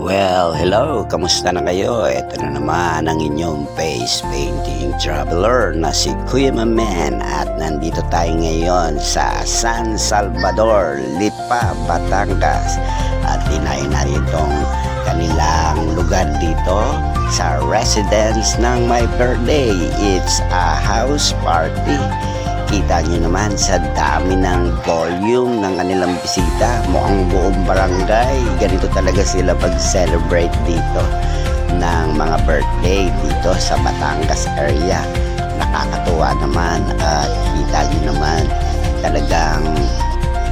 Well, hello! Kamusta na kayo? Ito na naman ang inyong face painting traveler na si Kuya Mamen at nandito tayo ngayon sa San Salvador, Lipa, Batangas at tinayin natin itong kanilang lugar dito sa residence ng my birthday. It's a house party. Kita nyo naman sa dami ng volume ng kanilang bisita, mukhang buong barangay. Ganito talaga sila pag-celebrate dito ng mga birthday dito sa Batangas area. Nakakatuwa naman at kita nyo naman talagang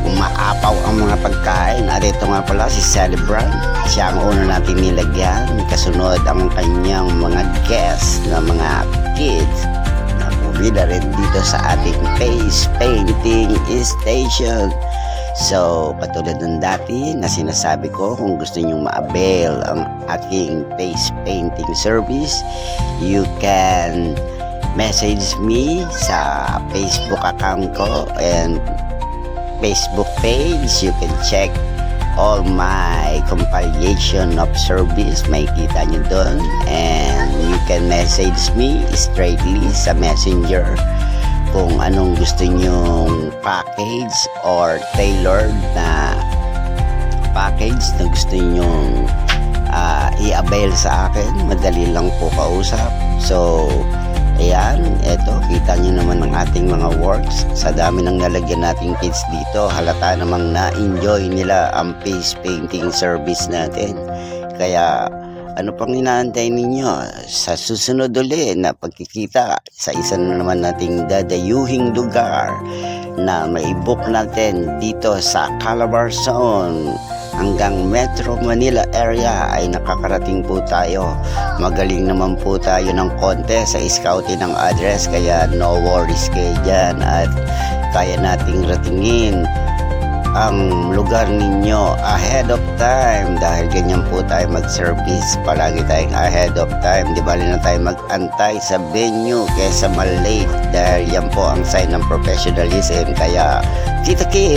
umaapaw ang mga pagkain. At ito nga pala si Celebrant, siya ang una natin nilagyan. Kasunod ang kanyang mga guests na mga kids. Bida rin dito sa ating face painting station. So, patulad ng dati na sinasabi ko, kung gusto nyo ma-avail ang aking face painting service, you can message me sa Facebook account ko and Facebook page. You can check all my compilation of service, may kita nyo doon, and you can message me straightly sa messenger kung anong gusto nyong package or tailored na package na gusto nyong i-avail sa akin. Madali lang po kausap. So ayan, eto, kita nyo naman ang ating mga works. Sa dami ng nalagyan nating kids dito, halata namang na-enjoy nila ang face painting service natin. Kaya ano pang inaantay ninyo? Sa susunod ulit na pagkikita sa isa na naman nating dadayuhing lugar na mai-book natin dito sa Calabarzon hanggang Metro Manila area ay nakakarating po tayo. Magaling naman po tayo ng konti sa scouting ng address, kaya no worries kayo dyan at kaya nating ratingin ang lugar ninyo ahead of time dahil ganyan po tayo mag-service. Palagi tayong ahead of time, di bali na tayo mag-antay sa venue kaysa mal-late dahil yan po ang sign ng professionalism. Kaya kita